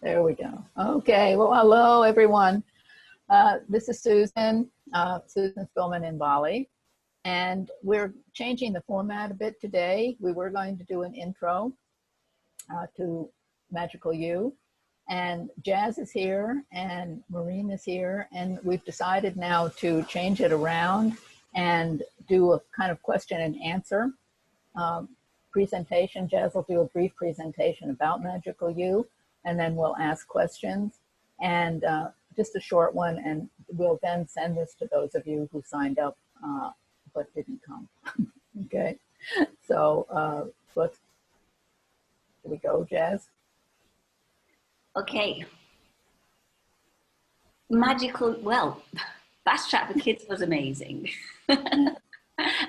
There we go. Okay, well, hello everyone. This is Susan, Susan Spillman in Bali, and we're changing the format a bit today. We were going to do an intro to Magical You, and Jazz is here and Maureen is here, and we've decided now to change it around and do a kind of question and answer presentation. Jazz will do a brief presentation about Magical You, and then we'll ask questions, and just a short one, and we'll then send this to those of you who signed up but didn't come. Okay, so here we go, Jazz. Okay. Magical, well, Fast Track for Kids was amazing.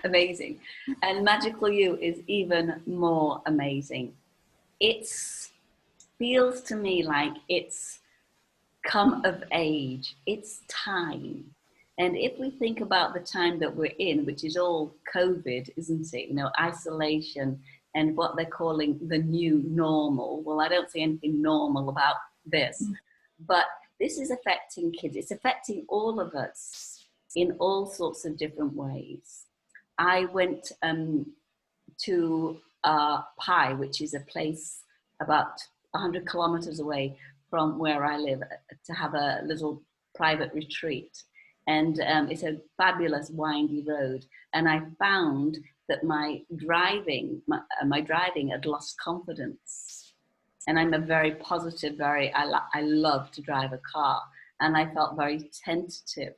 Amazing. And Magical You is even more amazing. It feels to me like it's come of age. It's time. And if we think about the time that we're in, which is all COVID, isn't it? You know, isolation and what they're calling the new normal. Well, I don't see anything normal about this, but this is affecting kids. It's affecting all of us in all sorts of different ways. I went to Pai, which is a place about 100 kilometers away from where I live, to have a little private retreat. And it's a fabulous windy road. And I found that my driving had lost confidence. And I'm a very positive, I love to drive a car. And I felt very tentative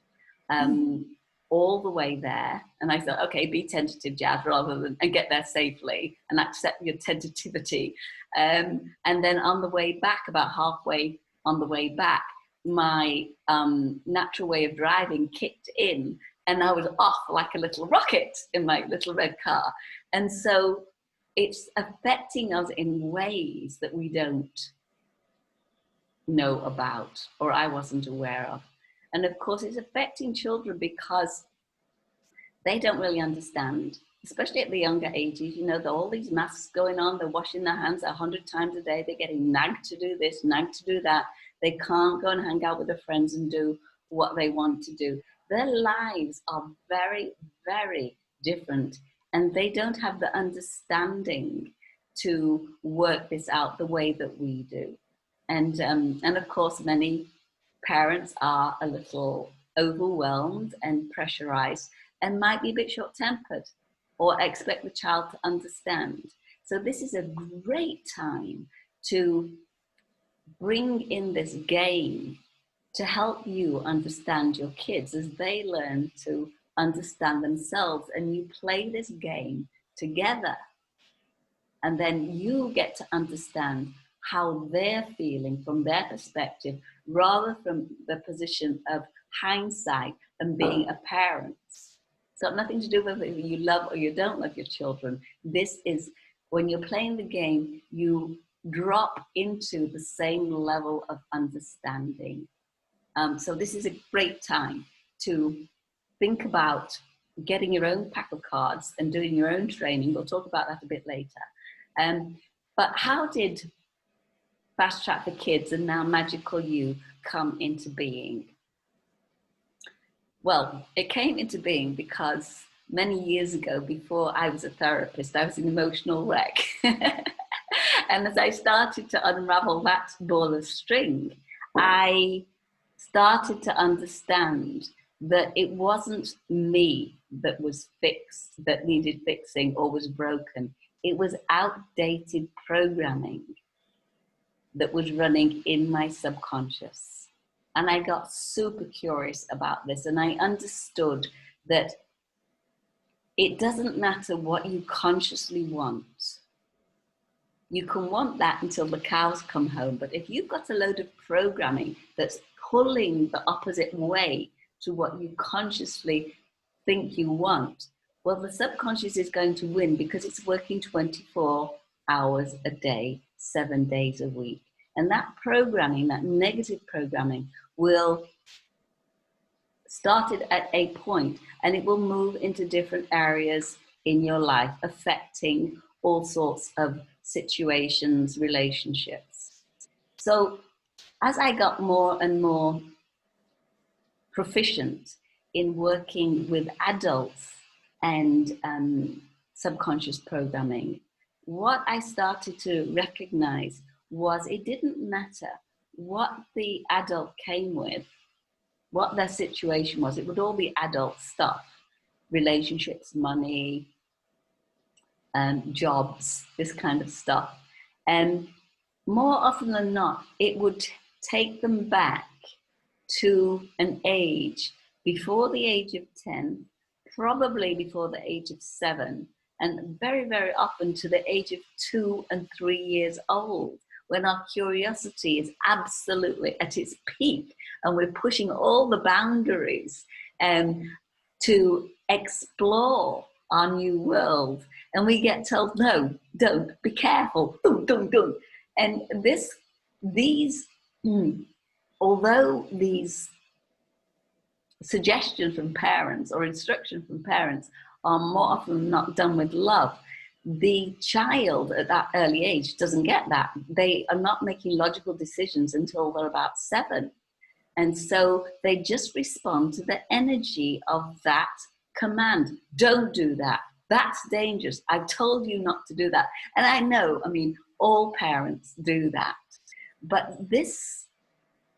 all the way there. And I thought, okay, be tentative, Jazz, and get there safely and accept your tentativity. And then on the way back, about halfway on the way back, my natural way of driving kicked in, and I was off like a little rocket in my little red car. And so it's affecting us in ways that we don't know about, or I wasn't aware of. And of course, it's affecting children because they don't really understand, especially at the younger ages. You know, there are all these masks going on. They're washing their hands 100 times a day. They're getting nagged to do this, nagged to do that. They can't go and hang out with their friends and do what they want to do. Their lives are very, very different, and they don't have the understanding to work this out the way that we do. And of course, many parents are a little overwhelmed and pressurized and might be a bit short-tempered or expect the child to understand. So this is a great time to bring in this game to help you understand your kids as they learn to understand themselves, and you play this game together, and then you get to understand how they're feeling from their perspective, rather from the position of hindsight and being a parent. It's got nothing to do with whether you love or you don't love your children. This is, when you're playing the game, you drop into the same level of understanding. So this is a great time to think about getting your own pack of cards and doing your own training. We'll talk about that a bit later. But how did Fast Track for Kids and now Magical You come into being? Well, it came into being because many years ago, before I was a therapist, I was an emotional wreck. And as I started to unravel that ball of string, I started to understand that it wasn't me that was fixed, that needed fixing or was broken. It was outdated programming that was running in my subconscious. And I got super curious about this, and I understood that it doesn't matter what you consciously want. You can want that until the cows come home, but if you've got a load of programming that's pulling the opposite way to what you consciously think you want, well, the subconscious is going to win because it's working 24 hours a day, 7 days a week. And that programming, that negative programming, will start it at a point, and it will move into different areas in your life, affecting all sorts of situations, relationships. So as I got more and more proficient in working with adults and subconscious programming, what I started to recognize was it didn't matter what the adult came with, what their situation was. It would all be adult stuff, relationships, money, jobs, this kind of stuff. And more often than not, it would take them back to an age before the age of 10, probably before the age of 7, and very, very often to the age of 2 and 3 years old, when our curiosity is absolutely at its peak and we're pushing all the boundaries to explore our new world. And we get told, no, don't, be careful, don't. And although these suggestions from parents or instruction from parents are more often not done with love, the child at that early age doesn't get that. They are not making logical decisions until they're about 7. And so they just respond to the energy of that command. Don't do that. That's dangerous. I've told you not to do that. And I know, all parents do that. But this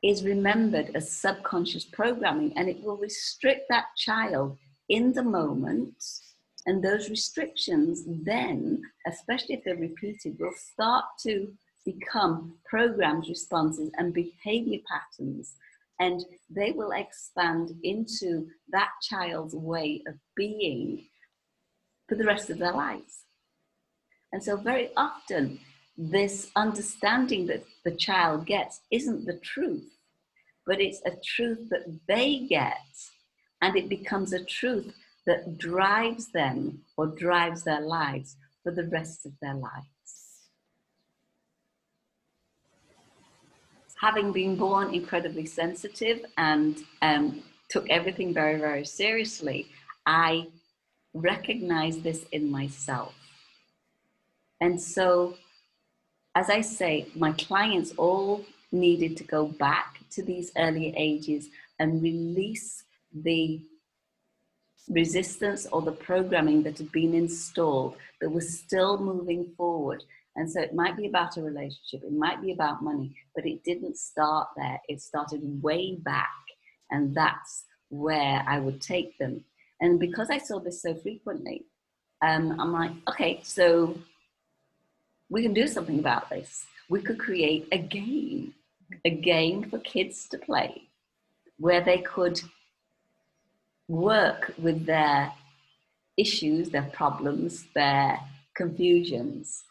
is remembered as subconscious programming, and it will restrict that child in the moment. And those restrictions then, especially if they're repeated, will start to become programs, responses, and behavior patterns. And they will expand into that child's way of being for the rest of their lives. And so very often, this understanding that the child gets isn't the truth, but it's a truth that they get, and it becomes a truth that drives them or drives their lives for the rest of their lives. Having been born incredibly sensitive and took everything very, very seriously, I recognized this in myself. And so, as I say, my clients all needed to go back to these early ages and release the resistance or the programming that had been installed that was still moving forward. And so it might be about a relationship, it might be about money, but it didn't start there. It started way back, and that's where I would take them. And because I saw this so frequently, I'm like, okay, so we can do something about this. We could create a game for kids to play where they could work with their issues, their problems, their confusions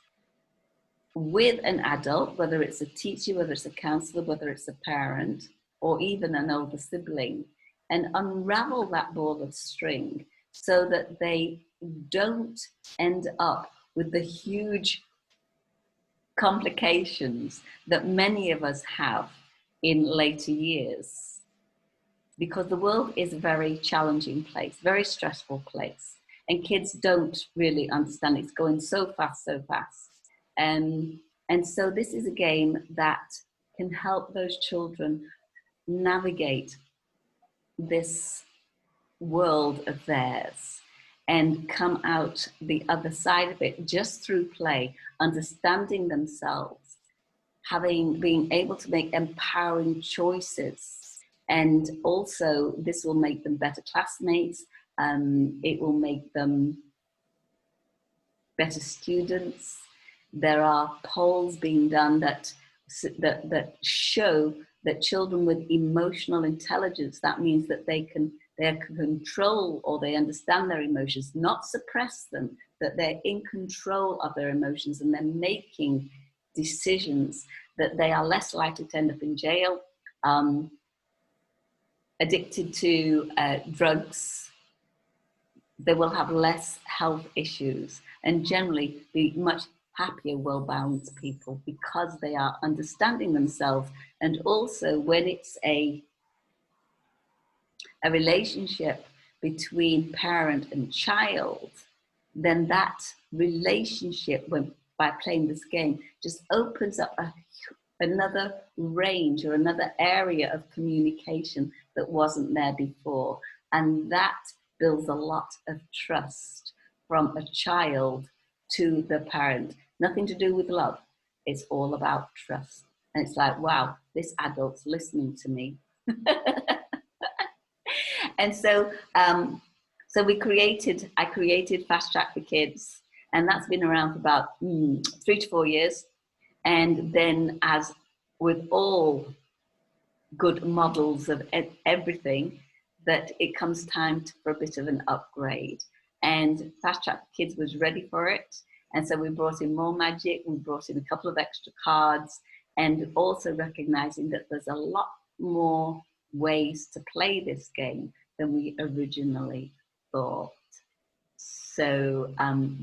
with an adult, whether it's a teacher, whether it's a counselor, whether it's a parent, or even an older sibling, and unravel that ball of string so that they don't end up with the huge complications that many of us have in later years. Because the world is a very challenging place, very stressful place, and kids don't really understand. It's going so fast. And so this is a game that can help those children navigate this world of theirs and come out the other side of it just through play, understanding themselves, being able to make empowering choices. And also this will make them better classmates. It will make them better students. There are polls being done that show that children with emotional intelligence, that means that they can control, or they understand their emotions, not suppress them, that they're in control of their emotions and they're making decisions, that they are less likely to end up in jail, addicted to drugs. They will have less health issues and generally be much happier, well-balanced people because they are understanding themselves. And also when it's a relationship between parent and child, then that relationship, by playing this game, just opens up another range or another area of communication that wasn't there before. And that builds a lot of trust from a child to the parent. Nothing to do with love. It's all about trust. And it's like, wow, this adult's listening to me. And so, I created Fast Track for Kids, and that's been around for about 3 to 4 years. And then, as with all good models of everything, that it comes time for a bit of an upgrade. And Fast Track for Kids was ready for it. And so we brought in more magic, we brought in a couple of extra cards, and also recognizing that there's a lot more ways to play this game than we originally thought. So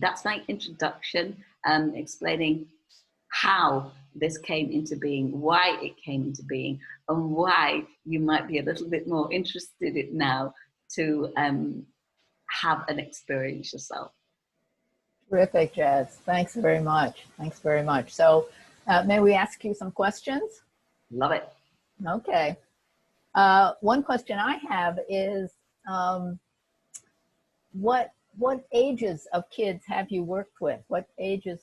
that's my introduction, explaining how this came into being, why it came into being, and why you might be a little bit more interested in now to have an experience yourself. Terrific, Jazz. Thanks very much. Thanks very much. So may we ask you some questions? Love it. Okay. One question I have is, what ages of kids have you worked with? What ages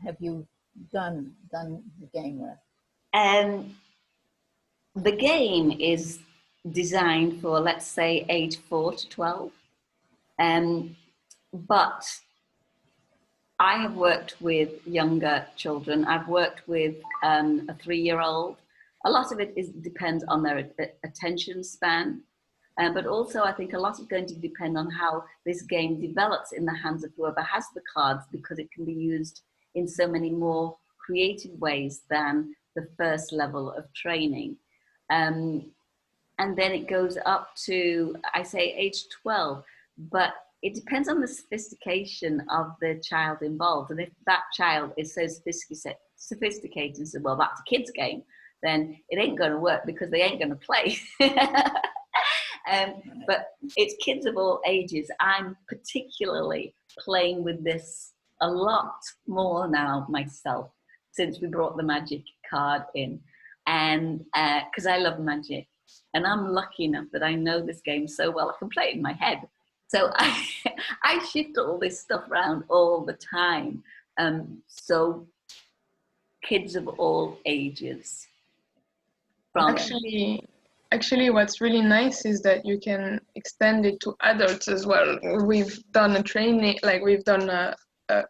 have you done the game with? The game is designed for, let's say, age 4 to 12. But I have worked with younger children. I've worked with a 3-year-old. A lot of it depends on their attention span. But also, I think a lot is going to depend on how this game develops in the hands of whoever has the cards, because it can be used in so many more creative ways than the first level of training. And then it goes up to, I say, age 12. But it depends on the sophistication of the child involved. And if that child is so sophisticated and says, well, that's a kid's game, then it ain't going to work because they ain't going to play. But it's kids of all ages. I'm particularly playing with this a lot more now myself since we brought the magic card in. And because I love magic. And I'm lucky enough that I know this game so well, I can play it in my head. So I shift all this stuff around all the time. So kids of all ages. Actually, what's really nice is that you can extend it to adults as well. We've done a training, like we've done a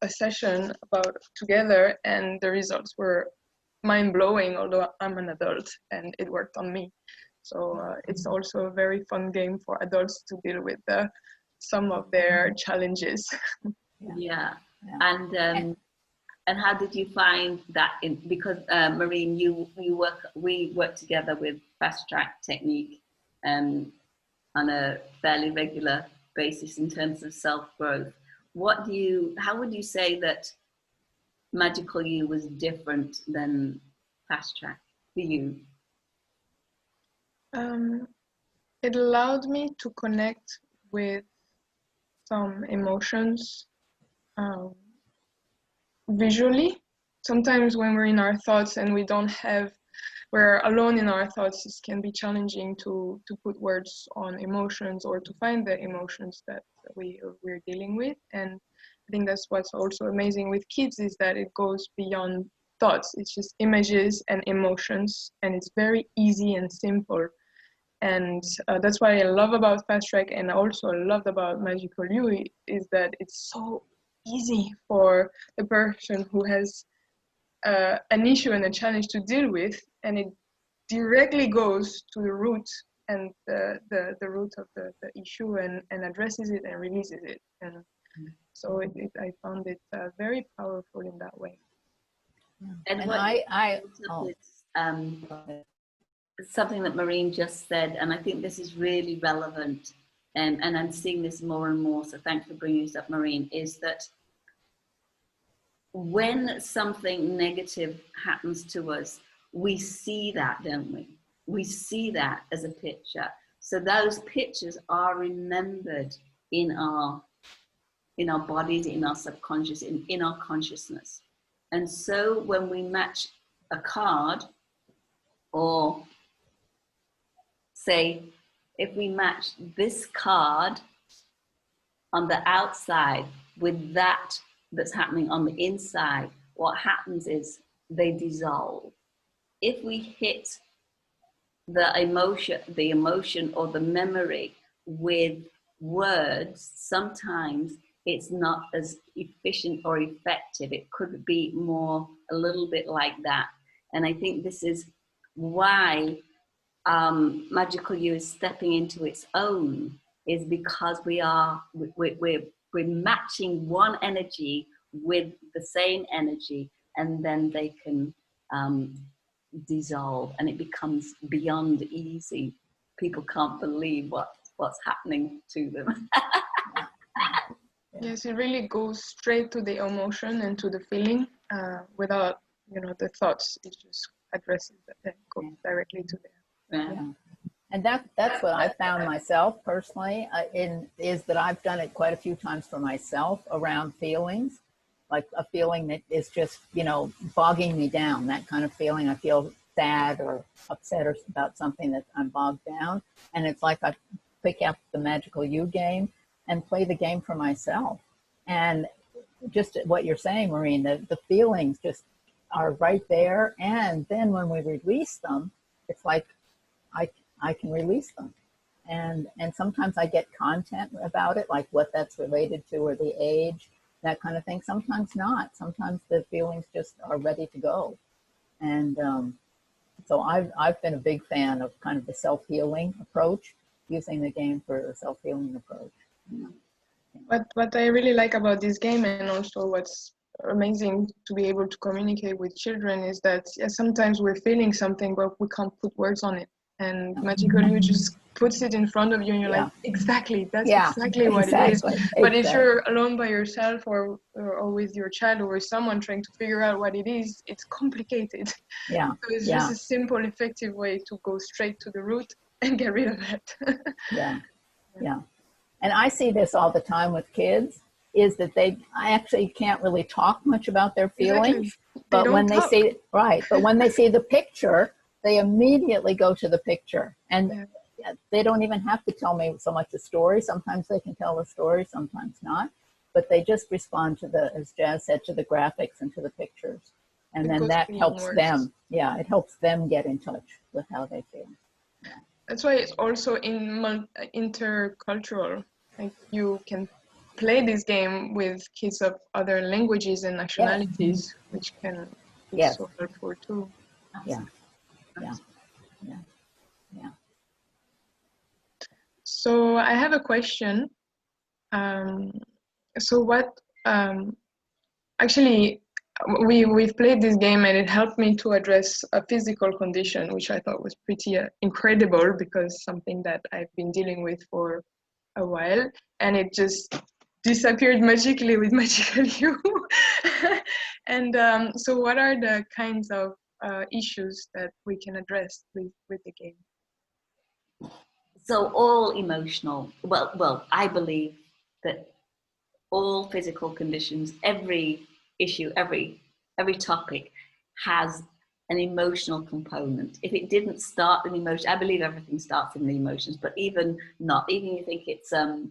session about together, and the results were mind-blowing, although I'm an adult and it worked on me. So it's also a very fun game for adults to deal with some of their challenges. Yeah. And how did you find that? Because Maureen, we work together with Fast Track Technique on a fairly regular basis in terms of self-growth. How would you say that Magical You was different than Fast Track for you? It allowed me to connect with some emotions visually. Sometimes when we're in our thoughts and we're alone in our thoughts, it can be challenging to put words on emotions or to find the emotions that we're dealing with. And I think that's what's also amazing with kids, is that it goes beyond thoughts. It's just images and emotions, and it's very easy and simple. And that's what I love about Fast Track, and also loved about Magical You, is that it's so easy for the person who has an issue and a challenge to deal with, and it directly goes to the root and the root of the issue and addresses it and releases it. And so I found it very powerful in that way. And something that Maureen just said, and I think this is really relevant, and I'm seeing this more and more, so thanks for bringing this up, Maureen, is that when something negative happens to us, we see that, don't we? We see that as a picture. So those pictures are remembered in our bodies, in our subconscious, in our consciousness. And so when we match a card, or say, if we match this card on the outside with that that's happening on the inside, what happens is they dissolve. If we hit the emotion or the memory with words, sometimes it's not as efficient or effective. It could be more a little bit like that. And I think this is why Magical You is stepping into its own, is because we're matching one energy with the same energy, and then they can dissolve, and it becomes beyond easy. People can't believe what's happening to them. Yes, it really goes straight to the emotion and to the feeling without, the thoughts. It just addresses that, goes directly to there. Yeah. And that's what I found myself personally, is that I've done it quite a few times for myself around feelings, like a feeling that is just, bogging me down, that kind of feeling. I feel sad or upset or about something that I'm bogged down. And it's like I pick up the Magical You game and play the game for myself. And just what you're saying, Maureen, the feelings just are right there. And then when we release them, it's like I can release them. And sometimes I get content about it, like what that's related to or the age, that kind of thing. Sometimes not. Sometimes the feelings just are ready to go. And so I've been a big fan of kind of the self-healing approach, using the game for a self-healing approach. What I really like about this game, and also what's amazing to be able to communicate with children, is that sometimes we're feeling something, but we can't put words on it. And Magical You just puts it in front of you, and you're like, exactly, that's exactly what it is. But if you're alone by yourself or with your child or with someone trying to figure out what it is, it's complicated. Yeah. So it's just a simple, effective way to go straight to the root and get rid of it. Yeah. And I see this all the time with kids, is that I actually can't really talk much about their feelings, but when they see, but when they see the picture, they immediately go to the picture, and they don't even have to tell me so much a story. Sometimes they can tell a story, sometimes not, but they just respond to as Jazz said, to the graphics and to the pictures. And then that helps them. Yeah, it helps them get in touch with how they feel. That's why it's also intercultural. Like, you can play this game with kids of other languages and nationalities, which can be so helpful too. Yeah. So I have a question. So what, actually, we've played this game and it helped me to address a physical condition, which I thought was pretty incredible, because something that I've been dealing with for a while, and it just disappeared magically with Magical You. And so what are the kinds of issues that we can address with the game? So all emotional, well, I believe that all physical conditions, every issue, every topic has an emotional component. If it didn't start in emotion, I believe everything starts in the emotions, but even you think it's, a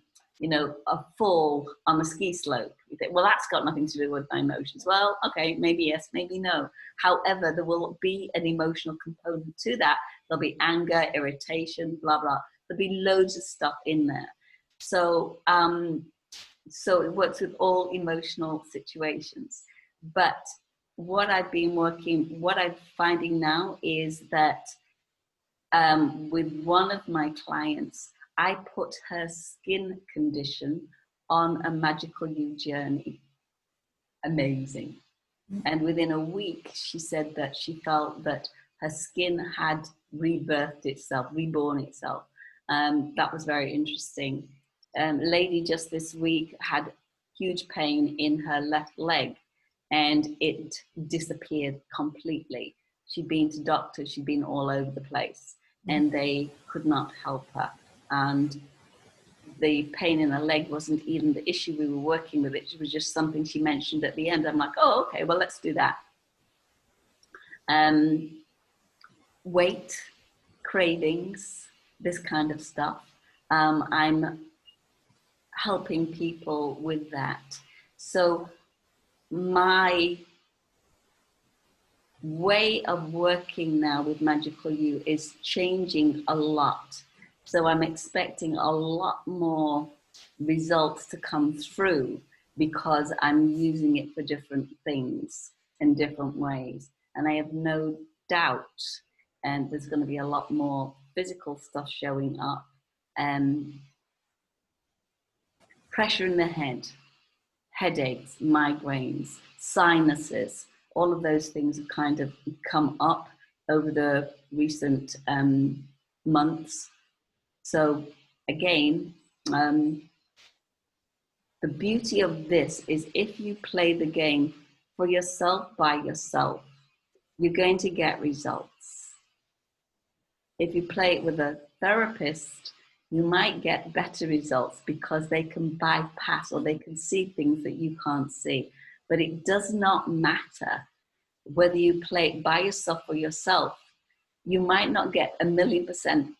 fall on a ski slope, you think, well, that's got nothing to do with my emotions. Well, okay, maybe yes, maybe no. However, there will be an emotional component to that. There'll be anger, irritation, blah, blah. There'll be loads of stuff in there. So it works with all emotional situations. But what I'm finding now is that with one of my clients, I put her skin condition on a Magical You journey. Amazing. And within a week, she said that she felt that her skin had rebirthed itself, reborn itself. That was very interesting. Lady just this week had huge pain in her left leg, and it disappeared completely. She'd been to doctors, she'd been all over the place, and they could not help her. And the pain in her leg wasn't even the issue we were working with. It was just something she mentioned at the end. I'm like, oh, okay, well, let's do that. Weight, cravings, this kind of stuff. I'm helping people with that. So my way of working now with Magical You is changing a lot. So I'm expecting a lot more results to come through because I'm using it for different things in different ways. And I have no doubt, and there's going to be a lot more physical stuff showing up. Pressure in the head, headaches, migraines, sinuses, all of those things have kind of come up over the recent months. So again, the beauty of this is if you play the game for yourself by yourself, you're going to get results. If you play it with a therapist, you might get better results because they can bypass or they can see things that you can't see. But it does not matter whether you play it by yourself or yourself. You might not get 1,000,000%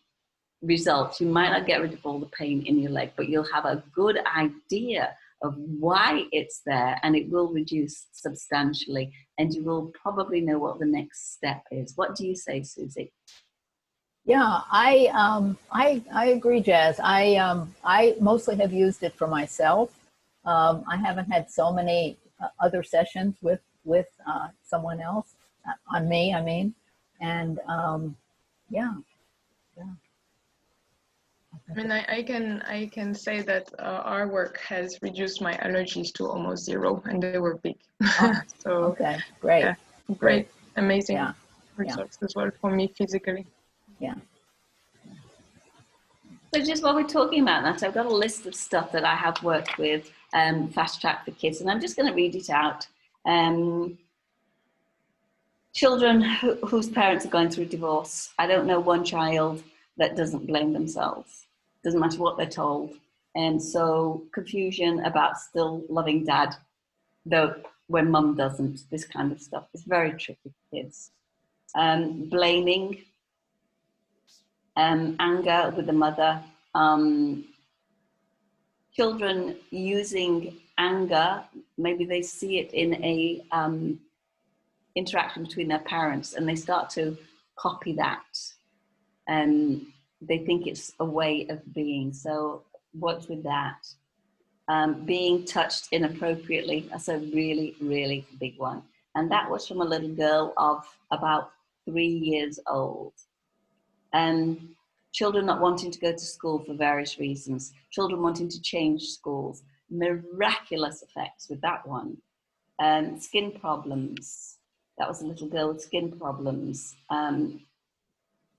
results. You might not get rid of all the pain in your leg, but you'll have a good idea of why it's there, and it will reduce substantially, and you will probably know what the next step is. What do you say, Susie? Yeah, I agree, Jazz. I mostly have used it for myself. I haven't had so many other sessions with someone else on me. I mean, and yeah. I mean, I can say that our work has reduced my allergies to almost zero, and they were big. So Okay, great. yeah, great, amazing Yeah. results as well for me physically. Yeah. So just while we're talking about that, I've got a list of stuff that I have worked with Fast Track for Kids, and I'm just going to read it out. Children whose parents are going through divorce. I don't know one child that doesn't blame themselves. Doesn't matter what they're told. And so confusion about still loving dad, though when mum doesn't, this kind of stuff. It's very tricky for kids. Blaming, anger with the mother, children using anger, maybe they see it in a interaction between their parents and they start to copy that. They think it's a way of being. So what's with that? Being touched inappropriately, that's a really, really big one. And that was from a little girl of about 3 years old. Children not wanting to go to school for various reasons, children wanting to change schools, miraculous effects with that one. Skin problems, that was a little girl with skin problems.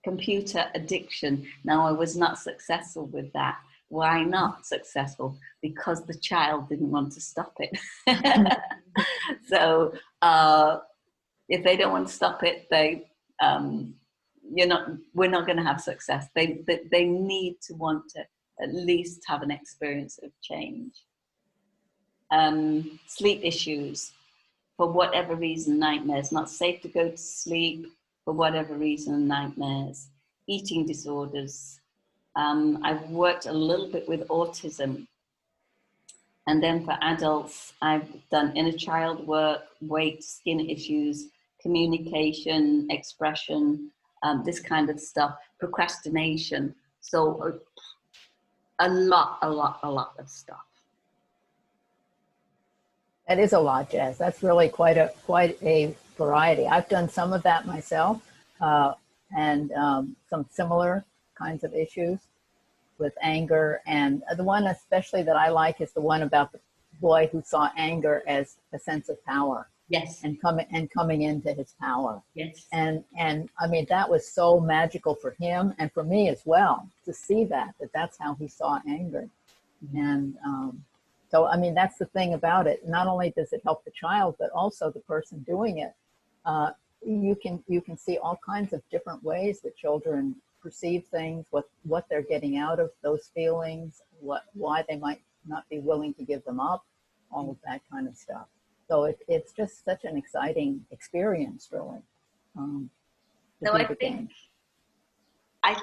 Computer addiction, now I was not successful with that. Why not successful? Because the child didn't want to stop it. So if they don't want to stop it, we're not going to have success. They need to want to at least have an experience of change. Sleep issues, for whatever reason, nightmares, not safe to go to sleep, for whatever reason, nightmares. Eating disorders. I've worked a little bit with autism. And then for adults, I've done inner child work, weight, skin issues, communication, expression, this kind of stuff, procrastination. So a lot of stuff. That is a lot, Jazz. That's really quite a variety. I've done some of that myself, and some similar kinds of issues with anger. And the one especially that I like is the one about the boy who saw anger as a sense of power. Yes. And coming into his power. Yes. And I mean, that was so magical for him and for me as well to see that's how he saw anger. Mm-hmm. And so, I mean, that's the thing about it. Not only does it help the child, but also the person doing it. You can see all kinds of different ways that children perceive things, what they're getting out of those feelings, why they might not be willing to give them up, all of that kind of stuff. So it's just such an exciting experience, really. to So do I the think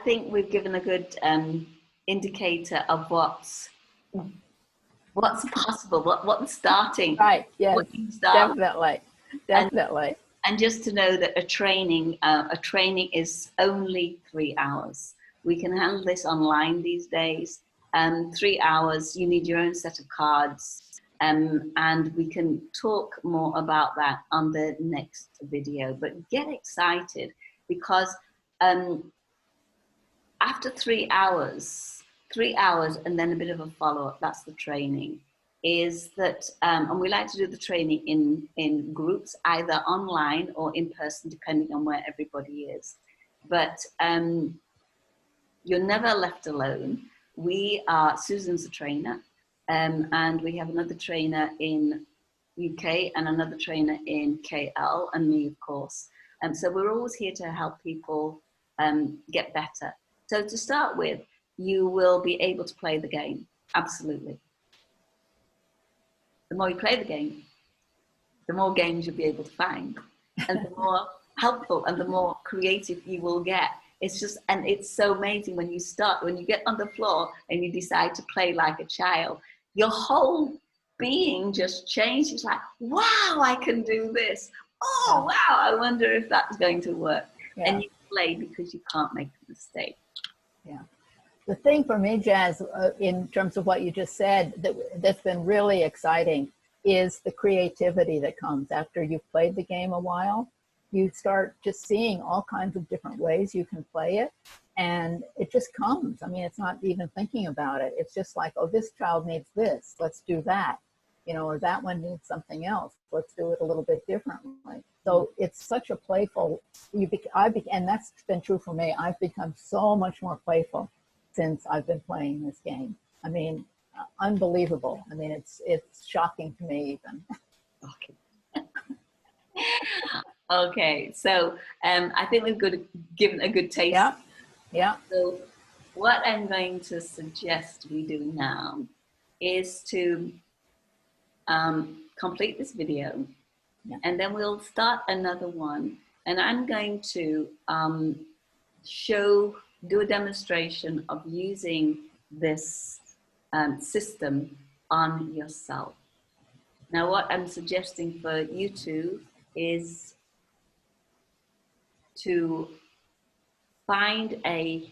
game. we've given a good indicator of what's possible, what's starting, Right, yes, what you start, definitely. and just to know that a training is only 3 hours. We can handle this online these days. 3 hours, you need your own set of cards, and we can talk more about that on the next video. But get excited, because after 3 hours, and then a bit of a follow-up, that's the training, is that, and we like to do the training in groups, either online or in person, depending on where everybody is. But you're never left alone. Susan's a trainer, and we have another trainer in UK and another trainer in KL, and me, of course. So we're always here to help people get better. So to start with, you will be able to play the game, absolutely. The more you play the game, the more games you'll be able to find, and the more helpful and the more creative you will get. It's just, and it's so amazing when you get on the floor and you decide to play like a child, your whole being just changes. It's like, wow, I can do this. Oh, wow, I wonder if that's going to work. Yeah. And you play because you can't make a mistake. Yeah. The thing for me, Jazz, in terms of what you just said, that's been really exciting is the creativity that comes after you've played the game a while. You start just seeing all kinds of different ways you can play it, and it just comes. I mean, it's not even thinking about it. It's just like, oh, this child needs this, let's do that. You know, or that one needs something else, let's do it a little bit differently. So it's such a playful, and that's been true for me. I've become so much more playful since I've been playing this game. I mean, unbelievable. I mean, it's shocking to me even. Okay. Okay, so I think we've given a good taste. Yeah, yeah. So what I'm going to suggest we do now is to complete this video, and then we'll start another one, and I'm going to do a demonstration of using this system on yourself. Now, what I'm suggesting for you two is to find a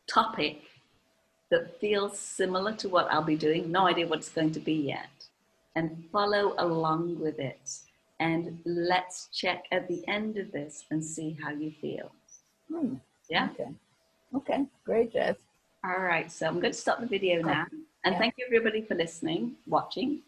topic that feels similar to what I'll be doing, no idea what it's going to be yet, and follow along with it. And let's check at the end of this and see how you feel. Yeah? Okay, great, Jess. All right, so I'm going to stop the video now. And thank you everybody for listening, watching.